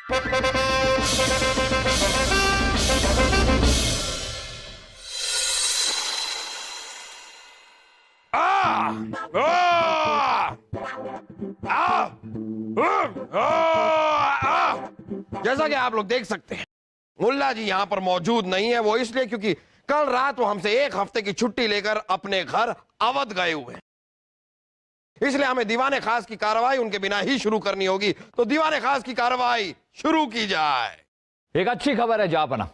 जैसा कि आप लोग देख सकते हैं, मुल्ला जी यहां पर मौजूद नहीं है। वो इसलिए क्योंकि कल रात वो हमसे 1 हफ्ते की छुट्टी लेकर अपने घर अवध गए हुए हैं। इसलिए हमें दीवाने खास की कार्रवाई उनके बिना ही शुरू करनी होगी। तो दीवाने खास की कार्रवाई शुरू की जाए। एक अच्छी खबर है जहापना,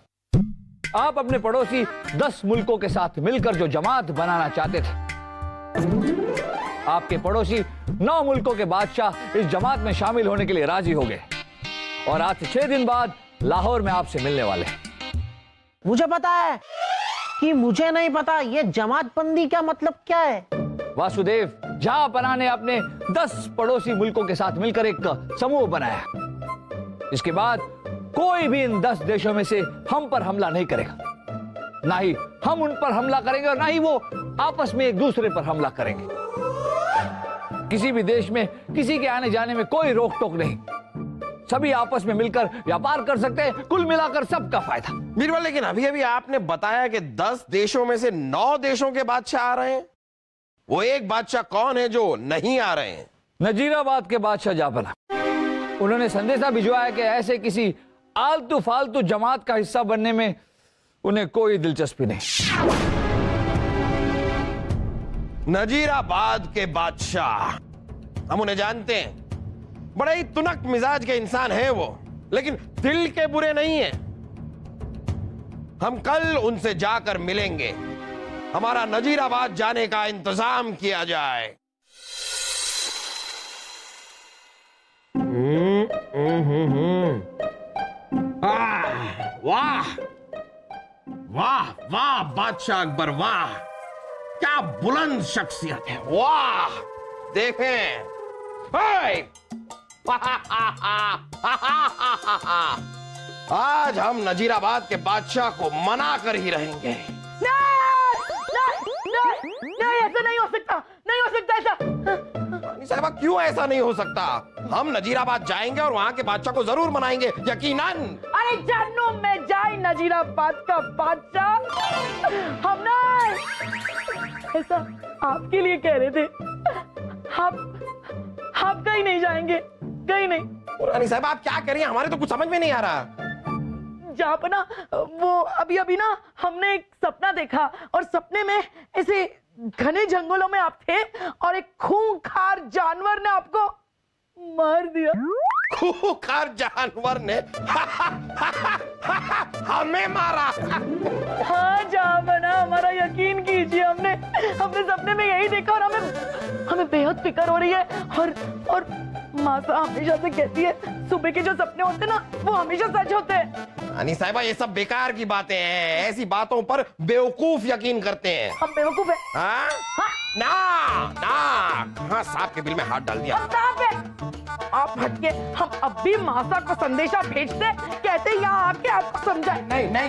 आप अपने पड़ोसी 10 मुल्कों के साथ मिलकर जो जमात बनाना चाहते थे, आपके पड़ोसी 9 मुल्कों के बादशाह इस जमात में शामिल होने के लिए राजी हो गए और आज से 6 दिन बाद लाहौर में आपसे मिलने वाले हैं। मुझे पता है कि मुझे नहीं पता ये जमातबंदी का मतलब क्या है। वासुदेव, जहापना ने अपने 10 पड़ोसी मुल्कों के साथ मिलकर एक समूह बनाया। इसके बाद कोई भी इन 10 देशों में से हम पर हमला नहीं करेगा, ना ही हम उन पर हमला करेंगे और ना ही वो आपस में एक दूसरे पर हमला करेंगे। किसी भी देश में किसी के आने जाने में कोई रोक टोक नहीं, सभी आपस में मिलकर व्यापार कर सकते हैं। कुल मिलाकर सबका फायदा। बीरबल, लेकिन अभी अभी आपने बताया कि 10 देशों में से 9 देशों के बादशाह आ रहे हैं। वो एक बादशाह कौन है जो नहीं आ रहे हैं? नजीराबाद के बादशाह जहापना। उन्होंने संदेशा भिजवाया कि ऐसे किसी आलतू फालतू जमात का हिस्सा बनने में उन्हें कोई दिलचस्पी नहीं। नजीराबाद के बादशाह, हम उन्हें जानते हैं, बड़े ही तुनक मिजाज के इंसान हैं वो, लेकिन दिल के बुरे नहीं हैं। हम कल उनसे जाकर मिलेंगे। हमारा नजीराबाद जाने का इंतजाम किया जाए। वाह वाह वाह बादशाह अकबर, वाह क्या बुलंद शख्सियत है। वाह देखें, आज हम नजीराबाद के बादशाह को मना कर ही रहेंगे। नहीं, ऐसा नहीं हो सकता, नहीं हो सकता ऐसा। साहिबा, क्यों ऐसा नहीं हो सकता? हम नजीराबाद जाएंगे और वहां के बादशाह को जरूर मनाएंगे, यकीनन। अरे जानू मैं जाए नजीराबाद का बादशाह, हम ना ऐसा आपके लिए कह रहे थे। आप कहीं नहीं जाएंगे, कहीं नहीं। रानी साहब, आप क्या कह रही हैं? हमारे तो कुछ समझ में नहीं आ रहा। जहापना, वो अभी ना हमने एक सपना देखा और सपने में ऐसे घने जंगलों में आप थे और एक खूंखार जानवर ने आपको मार दिया। खूंखार जानवर ने हमें मारा? हाँ जहापना, हमारा यकीन कीजिए, हमने सपने में यही देखा और हमें बेहद फिक्र हो रही है। और मासा हमेशा से कहती है सुबह के जो सपने होते हैं ना, वो हमेशा सच होते हैं। रानी साहिबा, ये सब बेकार की बातें हैं। ऐसी बातों पर बेवकूफ यकीन करते हैं। हम बेवकूफ हैं? हाँ? ना हाँ, सांप के बिल में हाथ डाल दिया। हम सांप हैं? आप हटके, हम अब भी मासा को संदेशा भेजते, कहते यहाँ आके आपको समझाए।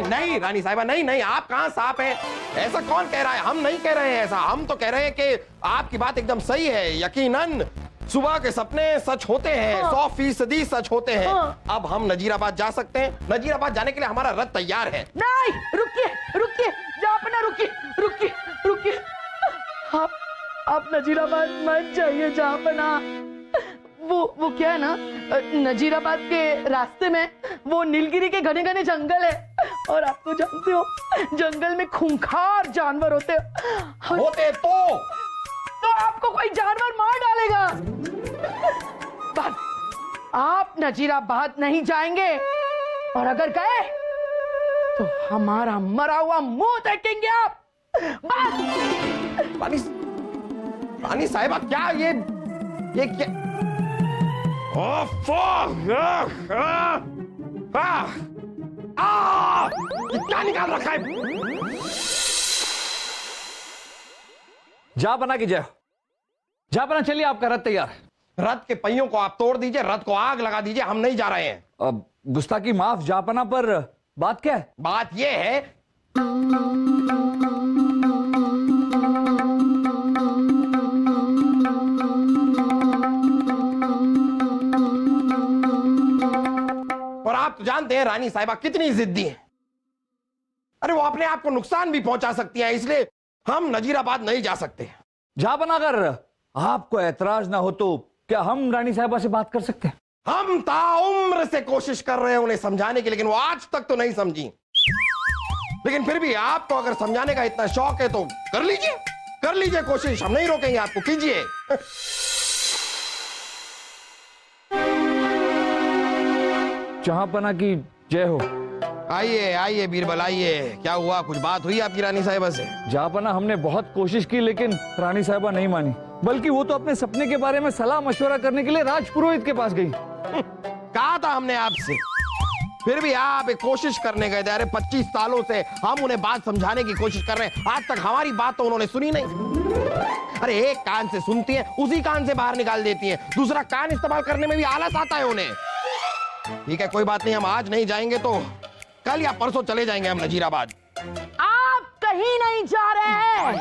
नहीं रानी साहिबा, नहीं, आप कहाँ सांप हैं? ऐसा कौन कह रहा है? हम नहीं कह रहे हैं ऐसा। हम तो कह रहे हैं कि आपकी बात एकदम सही है। यकीनन सुबह के सपने सच होते हैं, 100% सच होते हैं। अब हम नजीराबाद जा सकते हैं। नजीराबाद जाने के लिए हमारा रथ तैयार है। नहीं, रुकिए, जहापना रुकिए। आप नजीराबाद मत जाइए जहापना। वो क्या है ना, नजीराबाद के रास्ते में वो नीलगिरी के घने घने जंगल है और आप तो जानते हो जंगल में खूंखार जानवर होते तो आपको कोई जानवर मार डालेगा। बस आप नजीराबाद नहीं जाएंगे और अगर गए तो हमारा मरा हुआ मुंह देखेंगे आप। बस रानी साहिबा, क्या ये क्या? क्या निकाल रखा है? जहापना की जय। जहापना, चलिए आपका रथ तैयार है। रथ के पहियों को आप तोड़ दीजिए, रथ को आग लगा दीजिए। हम नहीं जा रहे हैं। अब गुस्ताखी माफ जहापना, पर बात क्या है? बात यह है और आप तो जानते हैं रानी साहिबा कितनी जिद्दी है। अरे वो अपने आप को नुकसान भी पहुंचा सकती है, इसलिए हम नजीराबाद नहीं जा सकते। जहां अगर आपको ऐतराज ना हो तो क्या हम रानी साहिबा से बात कर सकते हैं? हम ताउम्र से कोशिश कर रहे हैं उन्हें समझाने की, लेकिन वो आज तक तो नहीं समझी। लेकिन फिर भी आपको अगर समझाने का इतना शौक है तो कर लीजिए कोशिश, हम नहीं रोकेंगे आपको, कीजिए। जहांपना की जय हो। आइए बीरबल आइए, क्या हुआ, कुछ बात हुई आपकी रानी साहिबा से? जहांपना हमने बहुत कोशिश की लेकिन रानी साहिबा नहीं मानी, बल्कि वो तो अपने सपने के बारे में सलाह मशवरा करने के लिए राजपुरोहित के पास गई। कहा था हमने आपसे, फिर भी आप एक कोशिश करने गए थे। अरे 25 सालों से हम उन्हें बात समझाने की कोशिश कर रहे हैं, आज तक हमारी बात तो उन्होंने सुनी नहीं। अरे एक कान से सुनती है, उसी कान से बाहर निकाल देती है, दूसरा कान इस्तेमाल करने में भी आलस आता है उन्हें। ठीक है, कोई बात नहीं, हम आज नहीं जाएंगे तो कल या परसों चले जाएंगे हम नजीराबाद। आप कहीं नहीं जा रहे हैं।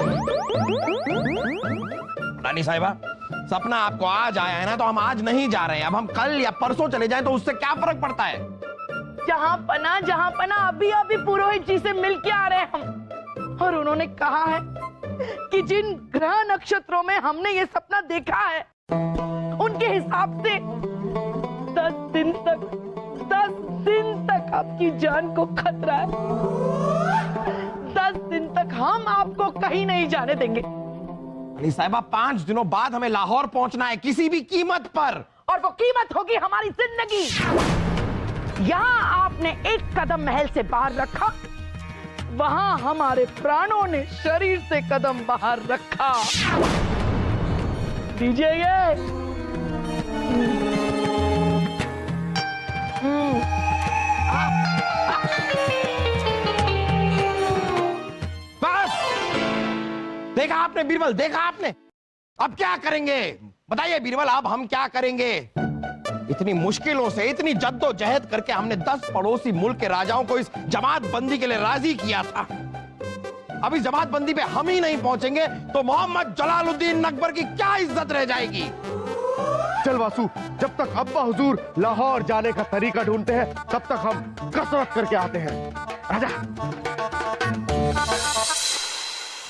रानी साहिबा, सपना आपको आज आया है ना, तो हम आज नहीं जा रहे हैं। अब हम कल या परसों चले जाएं तो उससे क्या फर्क पड़ता है? जहांपना अभी पुरोहित जी से मिल के आ रहे हैं हम, और उन्होंने कहा है कि जिन ग्रह नक्षत्रों में हमने ये सपना देखा है उनके हिसाब से 10 दिन तक आपकी जान को खतरा है। 10 दिन तक हम आपको कहीं नहीं जाने देंगे। रानी साहिबा, 5 दिनों बाद हमें लाहौर पहुंचना है, किसी भी कीमत पर, और वो कीमत होगी हमारी जिंदगी। यहां आपने एक कदम महल से बाहर रखा, वहां हमारे प्राणों ने शरीर से कदम बाहर रखा। दीजिए ये। बस देखा आपने बीरबल, देखा आपने। अब क्या करेंगे बताइए बीरबल, अब हम क्या करेंगे? इतनी मुश्किलों से, इतनी जद्दोजहद करके हमने 10 पड़ोसी मुल्क के राजाओं को इस जमात बंदी के लिए राजी किया था। अब इस जमात बंदी पे हम ही नहीं पहुंचेंगे तो मोहम्मद जलालुद्दीन अकबर की क्या इज्जत रह जाएगी? चल वासु, जब तक अब्बा हुजूर लाहौर जाने का तरीका ढूंढते हैं तब तक हम कसरत करके आते हैं। आजा।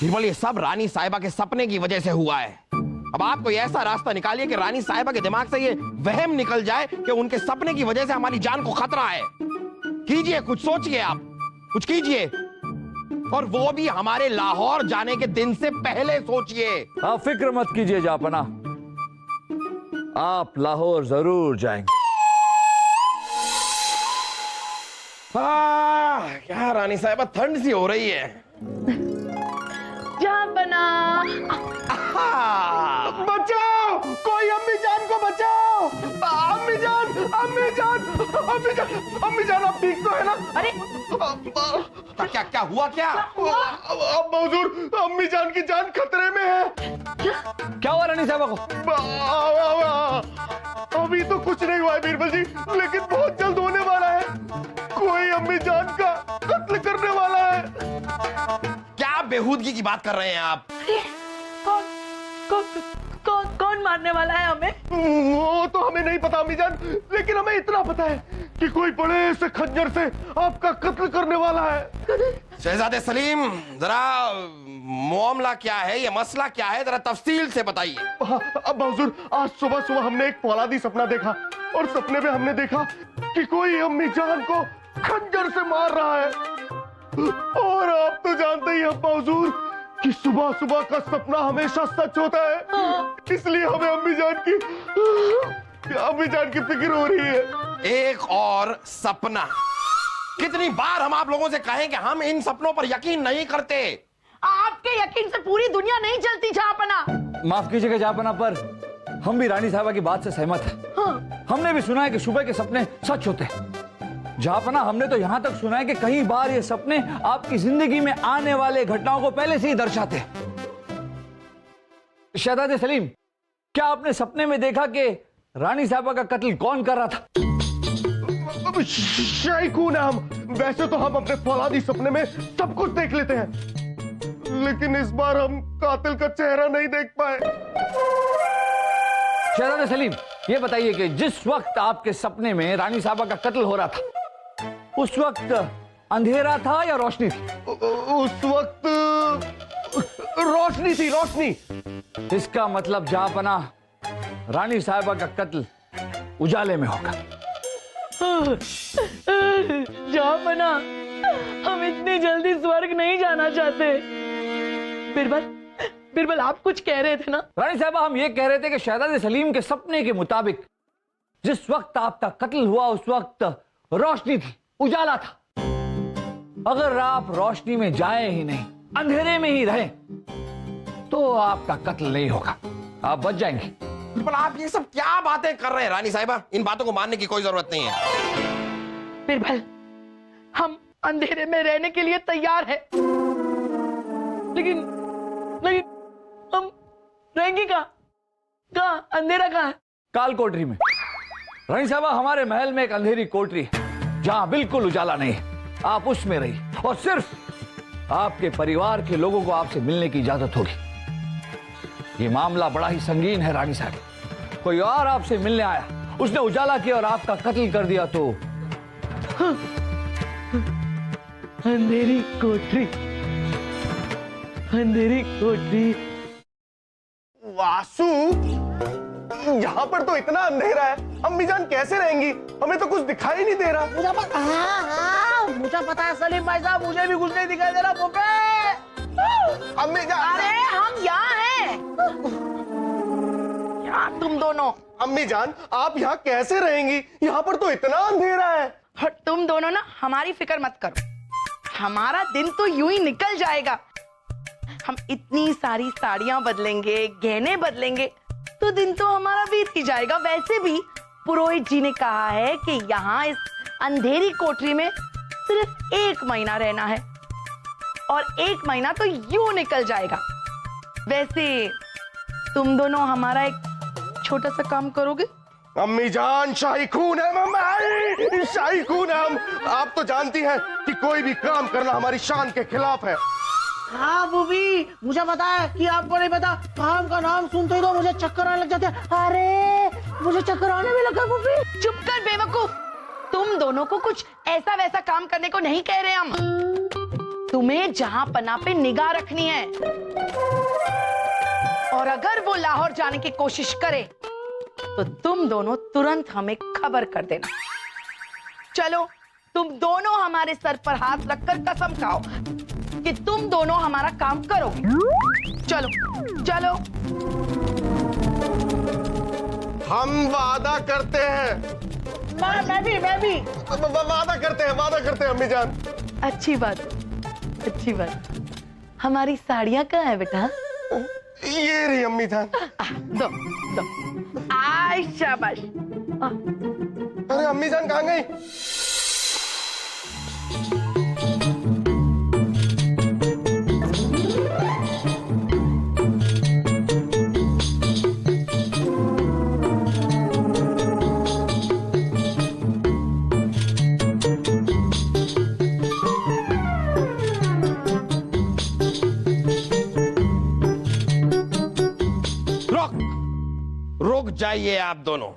बीरबल, ये सब रानी साहिबा के सपने की वजह से हुआ है। अब आप कोई ऐसा रास्ता निकालिए कि रानी साहिबा के दिमाग से ये वहम निकल जाए कि उनके सपने की वजह से हमारी जान को खतरा है। कीजिए, कुछ सोचिए, आप कुछ कीजिए, और वो भी हमारे लाहौर जाने के दिन से पहले सोचिए। आप फिक्र मत कीजिए जहांपना, आप लाहौर जरूर जाएंगे। क्या रानी साहिबा, ठंड सी हो रही है। जहांपना, बचाओ, कोई अम्मी जान को बचाओ। अम्मी जान, अम्मी जान, अम्मी जान, अम्मी जान, आप ठीक तो है ना? अरे क्या हुआ? क्या अब्बा हुजूर, अम्मी जान की जान खतरे में है। क्या हुआ रानी साहिबा को? अभी तो कुछ नहीं हुआ है बीरबल जी, लेकिन बहुत जल्द होने वाला है। कोई अम्मी जान का कत्ल करने वाला है। क्या बेहूदगी की बात कर रहे हैं आप? कौन मारने वाला है हमें? वो तो हमें नहीं पता अम्मी जान, लेकिन हमें इतना पता है कि कोई बड़े से खंजर से आपका कत्ल करने वाला है। शहजादे सलीम, जरा मामला क्या है, ये मसला क्या है, जरा तफसील से बताइए। अब्बा हुजूर, आज सुबह हमने एक फौलादी सपना देखा, और सपने में हमने देखा कि कोई अम्मी जान को खंजर से मार रहा है। और आप तो जानते ही अब्बा हुजूर कि सुबह सुबह का सपना हमेशा सच होता है, इसलिए हमें अम्मी जान की फिक्र हो रही है। एक और सपना? कितनी बार हम आप लोगों से कहें कि हम इन सपनों पर यकीन नहीं करते? आपके यकीन से पूरी दुनिया नहीं चलती जहांपना। माफ कीजिएगा जहांपना, पर हम भी रानी साहिबा की बात से सहमत हैं। हमने भी सुना है कि सुबह के सपने सच होते हैं। जहांपना, हमने तो यहां तक सुना है कि कई बार ये सपने आपकी जिंदगी में आने वाले घटनाओं को पहले से ही दर्शाते हैं। शहजादे सलीम, क्या आपने सपने में देखा कि रानी साहिबा का कत्ल कौन कर रहा था? शायखून है हम। वैसे तो हम अपने फौलादी सपने में सब कुछ देख लेते हैं, लेकिन इस बार हम कातिल का चेहरा नहीं देख पाए। शहजादे सलीम, ये बताइए कि जिस वक्त आपके सपने में रानी साहबा का कत्ल हो रहा था, उस वक्त अंधेरा था या रोशनी थी? उस वक्त रोशनी थी, रोशनी। इसका मतलब जहांपना रानी साहबा का कत्ल उजाले में होगा। जहांपना, हम इतनी जल्दी स्वर्ग नहीं जाना चाहते। बिरबल आप कुछ कह रहे थे ना? रानी साहबा, हम ये कह रहे थे कि शहजादे सलीम के सपने के मुताबिक जिस वक्त आपका कत्ल हुआ उस वक्त रोशनी थी, उजाला था। अगर आप रोशनी में जाए ही नहीं, अंधेरे में ही रहे, तो आपका कत्ल नहीं होगा, आप बच जाएंगे। पर आप ये सब क्या बातें कर रहे हैं रानी साहिबा? इन बातों को मानने की कोई जरूरत नहीं है। बिरबल, हम अंधेरे में रहने के लिए तैयार हैं, लेकिन हम रहेंगे कहाँ? अंधेरा कहाँ है? काल कोठरी में। रानी साहबा, हमारे महल में एक अंधेरी कोठरी है जहां बिल्कुल उजाला नहीं है। आप उसमें रहिए और सिर्फ आपके परिवार के लोगों को आपसे मिलने की इजाजत होगी। ये मामला बड़ा ही संगीन है रानी साहब। कोई और आपसे मिलने आया, उसने उजाला किया और आपका कत्ल कर दिया तो अंधेरी कोठरी, अंधेरी कोठरी। वासु, यहाँ पर तो इतना अंधेरा है, अम्मी जान कैसे रहेंगी? हमें तो कुछ दिखाई नहीं दे रहा। मुझे पता, हाँ, मुझे पता है सलीम भाई साहब, मुझे भी कुछ नहीं दिखाई दे रहा। फूफे, अम्मी जान, अरे हम यहाँ हैं। यहाँ तुम दोनों। अम्मी जान, आप यहाँ कैसे रहेंगी? यहाँ पर तो इतना अंधेरा है। और तुम दोनों ना हमारी फिक्र मत करो, हमारा दिन तो यूं ही निकल जाएगा। हम इतनी सारी साड़ियां बदलेंगे, गहने बदलेंगे, तो दिन तो हमारा बीत ही जाएगा। वैसे भी पुरोहित जी ने कहा है कि यहाँ इस अंधेरी कोठरी में सिर्फ 1 महीना रहना है, और 1 महीना तो यूं निकल जाएगा। वैसे तुम दोनों हमारा एक छोटा सा काम करोगे? अम्मी जान, शाही खून है मम्मी, शाही खून है हम। आप तो जानती हैं कि कोई भी काम करना हमारी शान के खिलाफ है। हाँ बूबी, मुझे पता है कि आपको नहीं पता। काम का नाम सुनते ही तो मुझे चक्कर आने लग जाते हैं। अरे मुझे चक्कर आने भी लगा बूबी। चुप कर बेवकूफ, तुम दोनों को कुछ ऐसा वैसा काम करने को नहीं कह रहे हम। तुम्हें जहां पना पे निगाह रखनी है, और अगर वो लाहौर जाने की कोशिश करे तो तुम दोनों तुरंत हमें खबर कर देना। चलो, तुम दोनों हमारे सर पर हाथ रखकर कसम खाओ कि तुम दोनों हमारा काम करोगे। चलो चलो। हम वादा करते हैं। मैं भी वादा करते हैं अम्मी जान। अच्छी बात, अच्छी बात। हमारी साड़ियां कहाँ है बेटा? ये रही अम्मी जान। दो दो। आय शाबाश। अरे अम्मी जान कहाँ गई? रुक जाइए आप दोनों।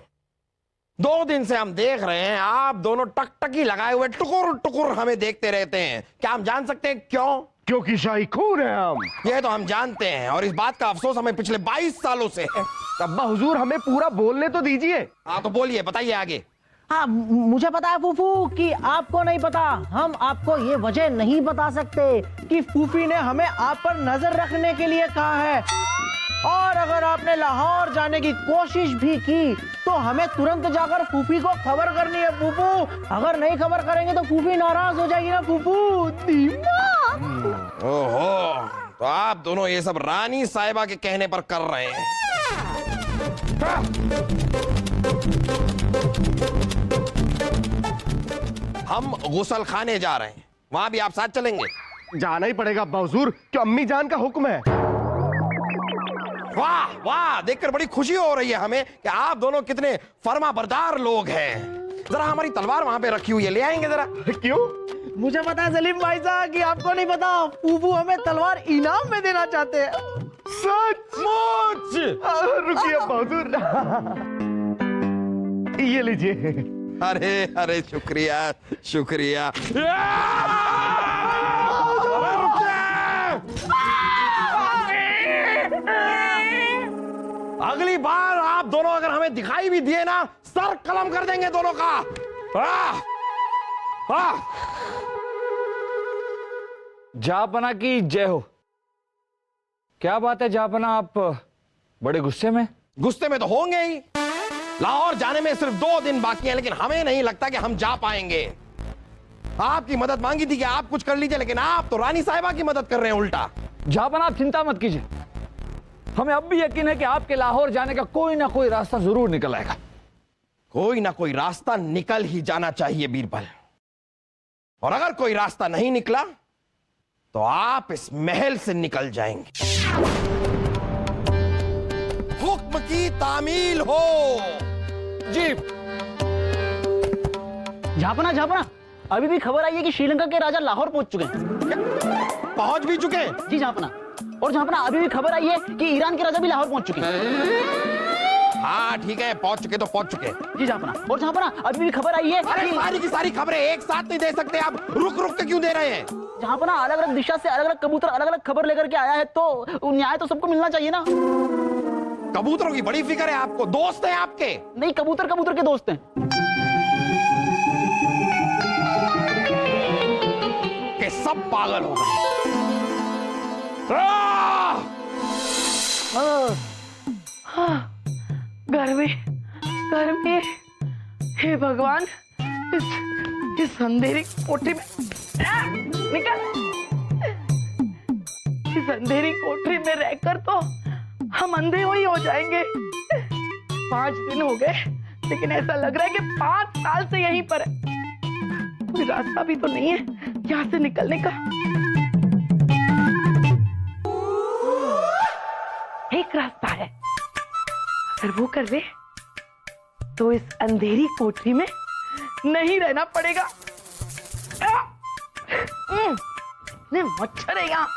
2 दिन से हम देख रहे हैं आप दोनों टकटकी लगाए हुए टुकुर टुकुर हमें देखते रहते हैं। क्या हम जान सकते हैं क्यों? क्योंकि शाही खून है हम। ये तो हम जानते हैं, और इस बात का अफसोस हमें पिछले 22 सालों से है। अब्बा हुजूर, हमें पूरा बोलने तो दीजिए। हाँ तो बोलिए, बताइए आगे। हाँ, मुझे पता है फूफू कि आपको नहीं पता। हम आपको ये वजह नहीं बता सकते कि फूफी ने हमें आप पर नजर रखने के लिए कहा है, और अगर आपने लाहौर जाने की कोशिश भी की तो हमें तुरंत जाकर फूफी को खबर करनी है फूफू। अगर नहीं खबर करेंगे तो फूफी नाराज हो जाएगी ना फूफू। ओहो, तो आप दोनों ये सब रानी साहिबा के कहने पर कर रहे हैं। हम गुसल खाने जा रहे हैं, वहां भी आप साथ चलेंगे? जाना ही पड़ेगा अब्बा हुजूर, कि अम्मी जान का हुक्म है। वाह वाह, देखकर बड़ी खुशी हो रही है हमें कि आप दोनों कितने फर्माबरदार लोग हैं। जरा हमारी तलवार वहां पे रखी हुई है, ले आएंगे जरा। क्यों? मुझे पता है सलीम भाई साहब कि आपको नहीं पता, फूफू हमें तलवार इनाम में देना चाहते हैं। सचमुच? रुकिए अब्बा हुजूर। ये लीजिए। अरे अरे शुक्रिया शुक्रिया। अगली बार आप दोनों अगर हमें दिखाई भी दिए ना, सर कलम कर देंगे दोनों का। जहापना की जय हो। क्या बात है जहापना, आप बड़े गुस्से में? गुस्से में तो होंगे ही। लाहौर जाने में सिर्फ 2 दिन बाकी हैं, लेकिन हमें नहीं लगता कि हम जा पाएंगे। आपकी मदद मांगी थी कि आप कुछ कर लीजिए, लेकिन आप तो रानी साहिबा की मदद कर रहे हैं उल्टा। जहापना आप चिंता मत कीजिए, हमें अब भी यकीन है कि आपके लाहौर जाने का कोई ना कोई रास्ता जरूर निकल आएगा। कोई ना कोई रास्ता निकल ही जाना चाहिए बीरबल, और अगर कोई रास्ता नहीं निकला तो आप इस महल से निकल जाएंगे। हुक्म की तामील हो। जी। झापना अभी भी खबर आई है कि श्रीलंका के राजा लाहौर पहुंच चुके हैं। पहुंच भी चुके हैं? जी झापना। और झापना अभी भी खबर आई है कि ईरान के राजा भी लाहौर पहुंच चुके हैं। हाँ ठीक है, पहुंच चुके तो पहुंच चुके। जी झापना। और झापना अभी भी खबर आई है अरे सारी की सारी खबरें एक साथ नहीं दे सकते आप, रुक रुक के क्यों दे रहे हैं? झापना अलग अलग दिशा से अलग अलग कबूतर अलग अलग खबर लेकर के आया है, तो न्याय तो सबको मिलना चाहिए ना। कबूतरों की बड़ी फिक्र है आपको, दोस्त हैं आपके? नहीं, कबूतर कबूतर के दोस्त हैं। के सब पागल हो गए। गर्मी, हे भगवान, इस अंधेरी कोठरी में निकल। इस अंधेरी कोठरी में रहकर तो हम अंधे ही हो जाएंगे। 5 दिन हो गए, लेकिन ऐसा लग रहा है कि 5 साल से यहीं पर है। कोई रास्ता भी तो नहीं है यहाँ से निकलने का। एक रास्ता है, अगर वो कर ले तो इस अंधेरी कोठरी में नहीं रहना पड़ेगा। इतने मच्छर है यहाँ।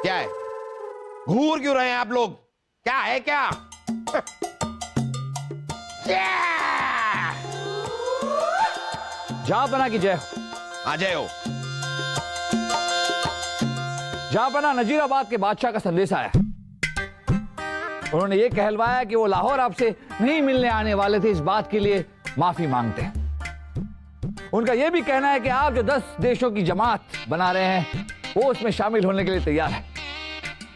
क्या है, घूर क्यों रहे हैं आप लोग? क्या है क्या? जहापना की जय हो। आ जाओ। जहापना नजीराबाद के बादशाह का संदेश आया। उन्होंने ये कहलवाया कि वो लाहौर आपसे नहीं मिलने आने वाले थे, इस बात के लिए माफी मांगते हैं। उनका यह भी कहना है कि आप जो 10 देशों की जमात बना रहे हैं वो उसमें शामिल होने के लिए तैयार है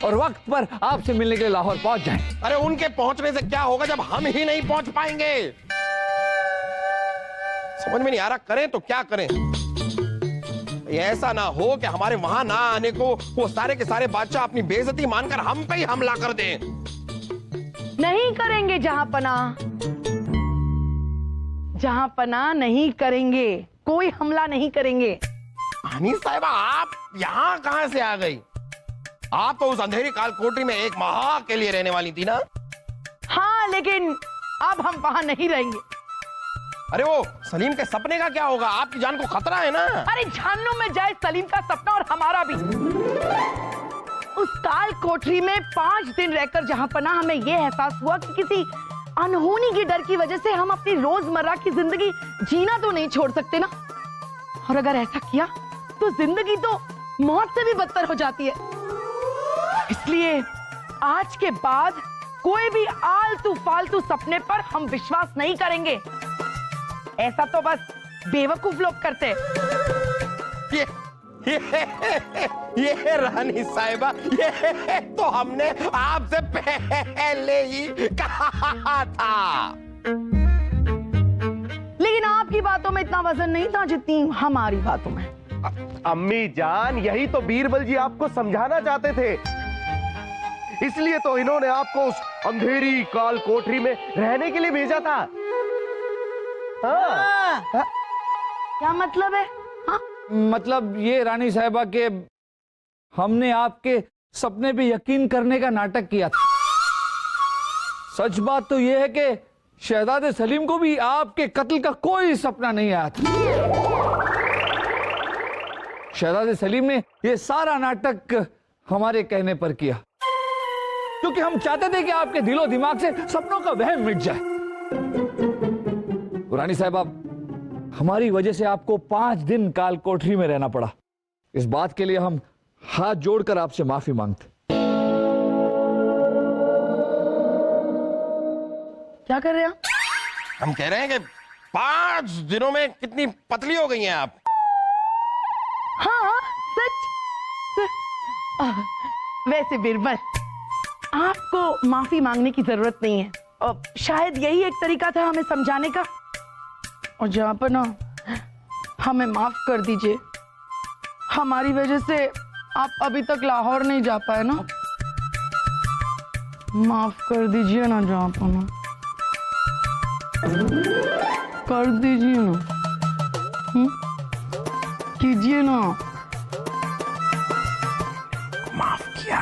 और वक्त पर आपसे मिलने के लिए लाहौर पहुंच जाएं। अरे उनके पहुंचने से क्या होगा जब हम ही नहीं पहुंच पाएंगे? समझ में नहीं आ रहा, करें तो क्या करें? ऐसा ना हो कि हमारे वहां ना आने को वो सारे के सारे बादशाह अपनी बेइज्जती मानकर हम पे ही हमला कर दें। नहीं करेंगे जहांपना, जहांपना नहीं करेंगे, कोई हमला नहीं करेंगे। रानी साहिबा आप यहाँ कहां से आ गई? आप तो उस अंधेरी काल कोठरी में एक माह के लिए रहने वाली थी ना? हाँ, लेकिन अब हम वहां नहीं रहेंगे। अरे वो सलीम के सपने का क्या होगा? आपकी जान को खतरा है ना। अरे जहन्नुम में जाए सलीम का सपना और हमारा भी। उस काल कोठरी में 5 दिन रहकर जहांपना हमें यह एहसास हुआ कि किसी अनहोनी के डर की वजह से हम अपनी रोजमर्रा की जिंदगी जीना तो नहीं छोड़ सकते ना। और अगर ऐसा किया तो जिंदगी तो मौत से भी बदतर हो जाती है। इसलिए आज के बाद कोई भी आलतू फालतू सपने पर हम विश्वास नहीं करेंगे। ऐसा तो बस बेवकूफ लोग करते हैं। ये रानी साहिबा, ये तो हमने आपसे पहले ही कहा था। लेकिन आपकी बातों में इतना वजन नहीं था जितनी हमारी बातों में। अम्मी जान, यही तो बीरबल जी आपको समझाना चाहते थे, इसलिए तो इन्होंने आपको उस अंधेरी काल कोठरी में रहने के लिए भेजा था। हाँ। क्या मतलब है? हाँ? मतलब ये रानी साहिबा के हमने आपके सपने पे यकीन करने का नाटक किया था। सच बात तो यह है कि शहजादे सलीम को भी आपके कत्ल का कोई सपना नहीं आया था। शहजादे सलीम ने यह सारा नाटक हमारे कहने पर किया, क्योंकि हम चाहते थे कि आपके दिलो दिमाग से सपनों का वहम मिट जाए। रानी साहब, हमारी वजह से आपको 5 दिन काल कोठरी में रहना पड़ा। इस बात के लिए हम हाथ जोड़कर आपसे माफी मांगते। क्या कर रहे हैं आप? हम कह रहे हैं कि 5 दिनों में कितनी पतली हो गई हैं आप। हाँ सच। वैसे बिरबल, आपको माफी मांगने की जरूरत नहीं है, और शायद यही एक तरीका था हमें समझाने का। और जहां पर ना, हमें माफ कर दीजिए, हमारी वजह से आप अभी तक लाहौर नहीं जा पाए ना। माफ कर दीजिए ना जहां पर ना, कर दीजिए ना, कीजिए ना। माफ किया।